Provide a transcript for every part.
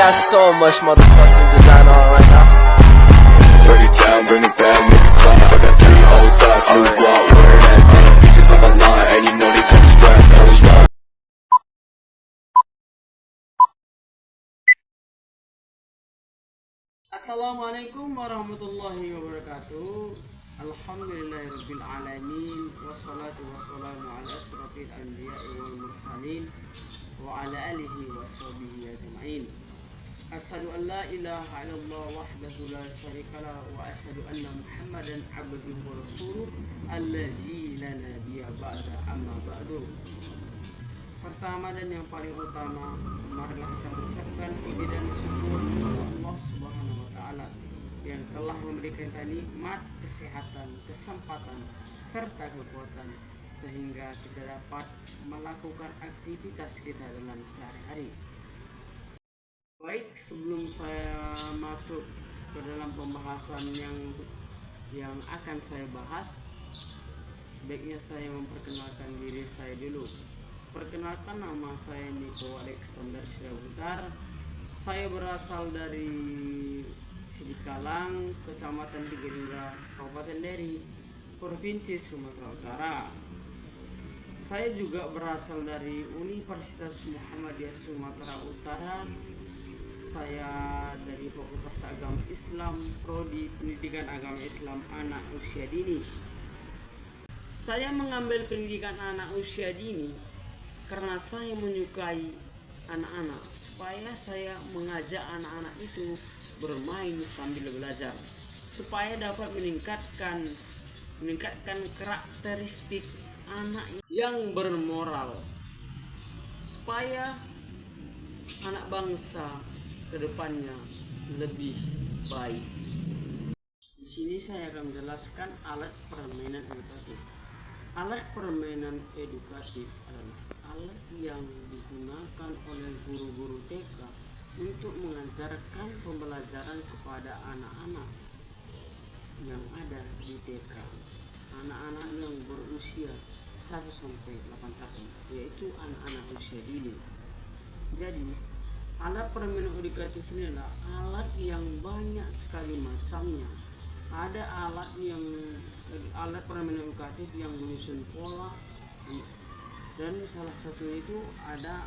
got so much motherfucking design on right now. Bring it down, bring it back, make it clap. I got 3 old thoughts, new guap, where that damn. Bitches on my line, and you know they come strapped. Assalamualaikum warahmatullahi wabarakatuh. Alhamdulillahirabbil alamin wassalatu wassalamu ala asrofil anbiya'i wal mursalin wa ala alihi washabihi ajma'in. Asyhadu an la ilaha illallah wahdahu la syarikalah wa asyhadu anna Muhammadan abduhu wa rasuluh allazi la nabiyya ba'da amma ba'du. Pertama dan yang paling utama, marilah kita mengucapkan puji dan syukur kepada Allah Subhanahu wa taala yang telah memberikan kita nikmat kesehatan, kesempatan serta kekuatan sehingga kita dapat melakukan aktivitas kita dalam sehari-hari. Baik, sebelum saya masuk ke dalam pembahasan yang akan saya bahas, sebaiknya saya memperkenalkan diri saya dulu. Perkenalkan, nama saya Niko Alexander Syahbutar. Saya berasal dari Sidikalang, Kecamatan Tigerira, Kabupaten Deri, Provinsi Sumatera Utara. Saya juga berasal dari Universitas Muhammadiyah Sumatera Utara. Saya dari Fakultas Agama Islam, Prodi Pendidikan Agama Islam Anak Usia Dini. Saya mengambil pendidikan anak usia dini karena saya menyukai anak-anak, supaya saya mengajak anak-anak itu bermain sambil belajar, supaya dapat meningkatkan karakteristik anak yang bermoral, supaya anak bangsa kedepannya lebih baik. Di sini saya akan menjelaskan alat permainan edukatif. Alat permainan edukatif adalah alat yang digunakan oleh guru-guru TK untuk mengajarkan pembelajaran kepada anak-anak yang ada di TK, anak-anak yang berusia 1 sampai 8 tahun, yaitu anak-anak usia dini. Jadi, alat permainan edukatif ini adalah alat yang banyak sekali macamnya. Ada alat permainan edukatif yang menyusun pola, dan salah satu itu ada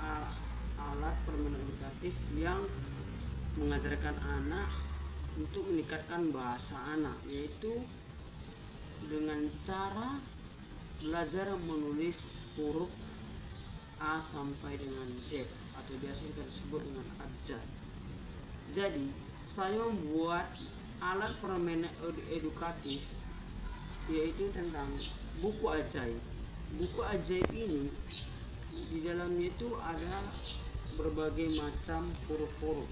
alat permainan edukatif yang mengajarkan anak untuk meningkatkan bahasa anak, yaitu dengan cara belajar menulis huruf A sampai dengan Z, atau biasa kita sebut dengan abjad. Jadi saya membuat alat permainan edukatif, yaitu tentang buku ajaib. Buku ajaib ini di dalamnya itu ada berbagai macam huruf-huruf.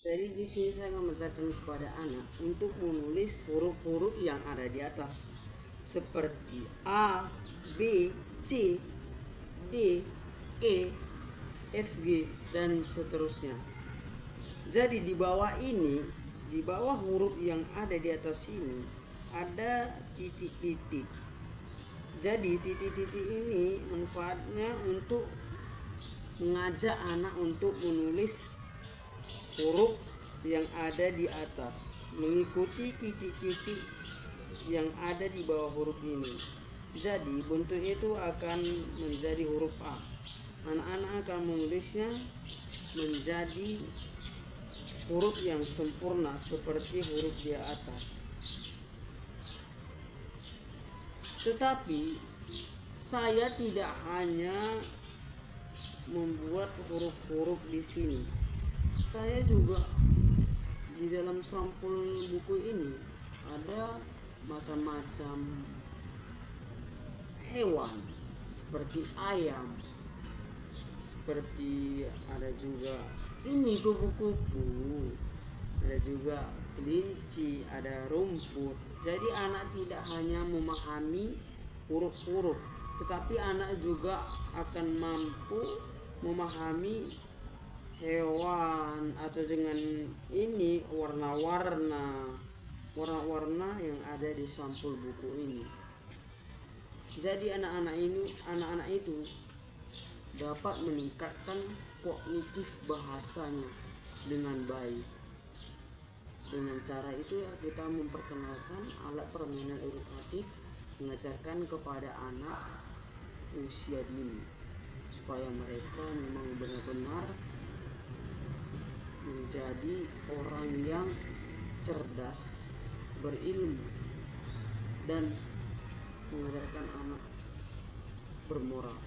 Jadi di sini saya mengajarkan kepada anak untuk menulis huruf-huruf yang ada di atas, seperti A, B, C, D, E, F, G, dan seterusnya. Jadi di bawah huruf yang ada di atas ini ada titik-titik. Jadi titik-titik ini manfaatnya untuk mengajak anak untuk menulis huruf yang ada di atas, mengikuti titik-titik yang ada di bawah huruf ini. Jadi bentuknya itu akan menjadi huruf A. Anak-anak akan menulisnya menjadi huruf yang sempurna seperti huruf di atas. Tetapi saya tidak hanya membuat huruf-huruf di sini. Saya juga di dalam sampul buku ini ada macam-macam hewan, seperti ayam, seperti ada juga ini kupu-kupu, ada juga kelinci, ada rumput. Jadi anak tidak hanya memahami huruf-huruf, tetapi anak juga akan mampu memahami hewan, atau dengan ini warna-warna yang ada di sampul buku ini. Jadi anak-anak itu dapat meningkatkan kognitif bahasanya dengan baik. Dengan cara itu kita memperkenalkan alat permainan edukatif, mengajarkan kepada anak usia dini supaya mereka memang benar-benar menjadi orang yang cerdas, berilmu, dan mengajarkan anak bermoral.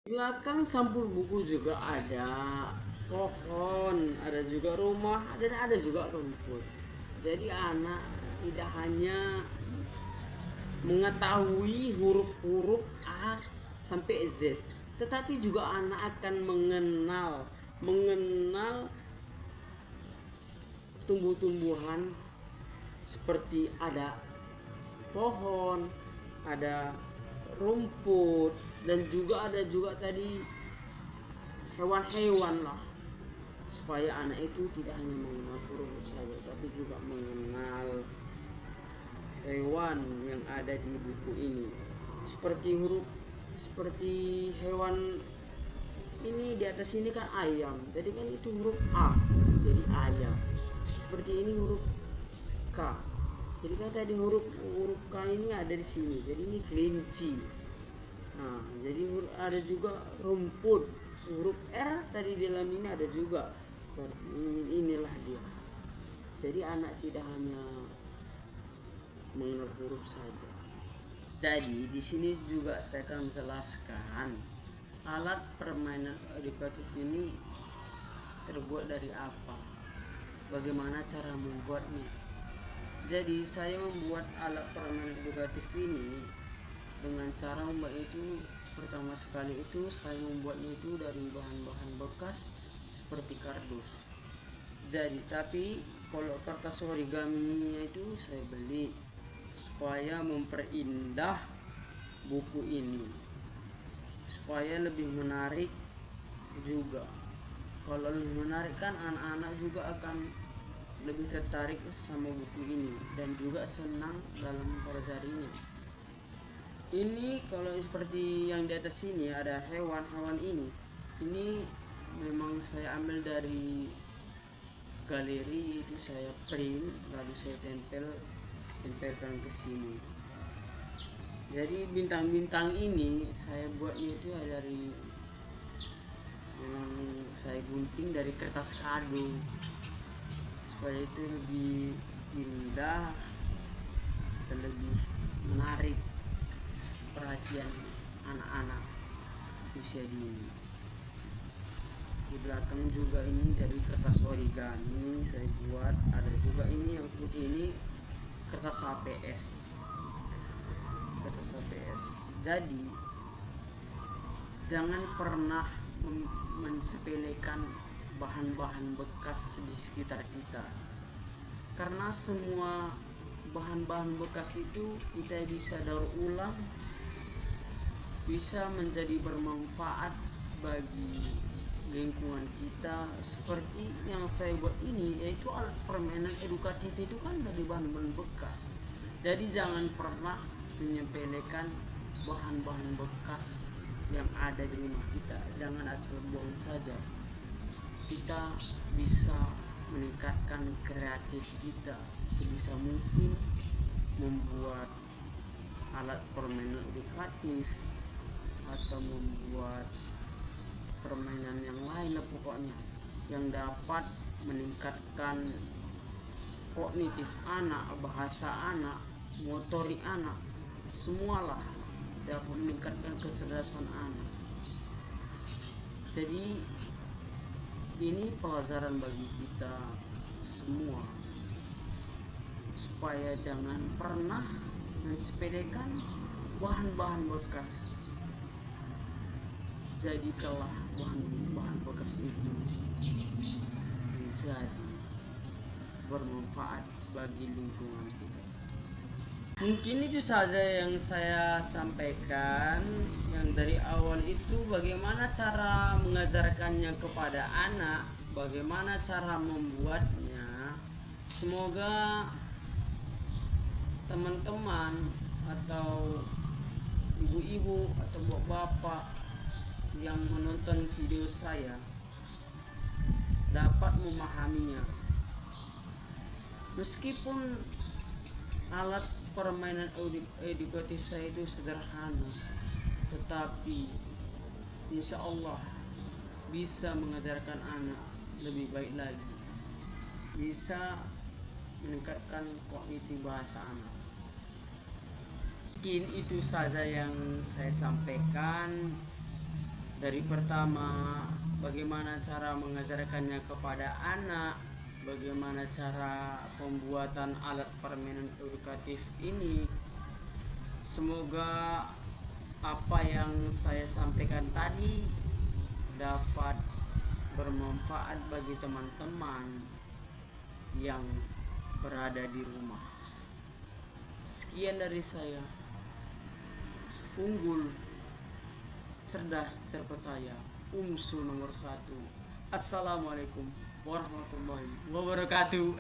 Di belakang sampul buku juga ada pohon, ada juga rumah, dan ada juga rumput. Jadi anak tidak hanya mengetahui huruf-huruf A sampai Z, tetapi juga anak akan mengenal tumbuh-tumbuhan seperti ada pohon, ada rumput, dan juga ada tadi hewan-hewan lah, supaya anak itu tidak hanya mengenal huruf saja tapi juga mengenal hewan yang ada di buku ini, seperti hewan ini di atas ini kan ayam, jadi kan itu huruf A, jadi ayam. Seperti ini huruf K, jadi kan tadi huruf K ini ada di sini, jadi ini kelinci. Nah, jadi ada juga rumput, huruf R tadi di dalam ini ada juga. Inilah dia. Jadi anak tidak hanya mengenal huruf saja. Jadi di sini juga saya akan menjelaskan alat permainan edukatif ini terbuat dari apa, bagaimana cara membuatnya. Jadi saya membuat alat permainan edukatif ini dengan cara membuat itu, pertama sekali itu saya membuatnya itu dari bahan-bahan bekas seperti kardus. Jadi tapi kalau kertas origaminya itu saya beli supaya memperindah buku ini, supaya lebih menarik juga. Kalau lebih menarik kan anak-anak juga akan lebih tertarik sama buku ini dan juga senang dalam mempelajarinya. Ini kalau seperti yang di atas sini ada hewan-hewan ini memang saya ambil dari galeri, itu saya print lalu saya tempelkan ke sini. Jadi bintang-bintang ini saya buatnya itu dari memang saya gunting dari kertas kado supaya itu lebih indah dan lebih menarik perhatian anak-anak usia dini. Di belakang juga ini dari kertas origami saya buat, ada juga ini yang putih ini kertas HPS. Jadi jangan pernah mensepelekan bahan-bahan bekas di sekitar kita, karena semua bahan-bahan bekas itu kita bisa daur ulang, bisa menjadi bermanfaat bagi lingkungan kita. Seperti yang saya buat ini, yaitu alat permainan edukatif itu kan dari bahan-bahan bekas. Jadi jangan pernah menyepelekan bahan-bahan bekas yang ada di rumah kita, jangan asal buang saja. Kita bisa meningkatkan kreatif kita sebisa mungkin, membuat alat permainan edukatif atau membuat permainan yang lain lah pokoknya, yang dapat meningkatkan kognitif anak, bahasa anak, motorik anak, semualah dapat meningkatkan kecerdasan anak. Jadi ini pelajaran bagi kita semua, supaya jangan pernah mensepelekan bahan-bahan bekas. Jadikanlah bahan-bahan bekas itu menjadi bermanfaat bagi lingkungan kita. Mungkin itu saja yang saya sampaikan. Yang dari awal itu bagaimana cara mengajarkannya kepada anak, bagaimana cara membuatnya. Semoga teman-teman atau ibu-ibu atau bapak-bapak yang menonton video saya dapat memahaminya. Meskipun alat permainan edukatif saya itu sederhana, tetapi insya Allah bisa mengajarkan anak lebih baik lagi, bisa meningkatkan kognitif bahasa anak. Mungkin itu saja yang saya sampaikan. Dari pertama, bagaimana cara mengajarkannya kepada anak, bagaimana cara pembuatan alat permainan edukatif ini. Semoga apa yang saya sampaikan tadi dapat bermanfaat bagi teman-teman yang berada di rumah. Sekian dari saya. Unggul, cerdas, terpercaya, UMSU nomor 1. Assalamualaikum warahmatullahi wabarakatuh.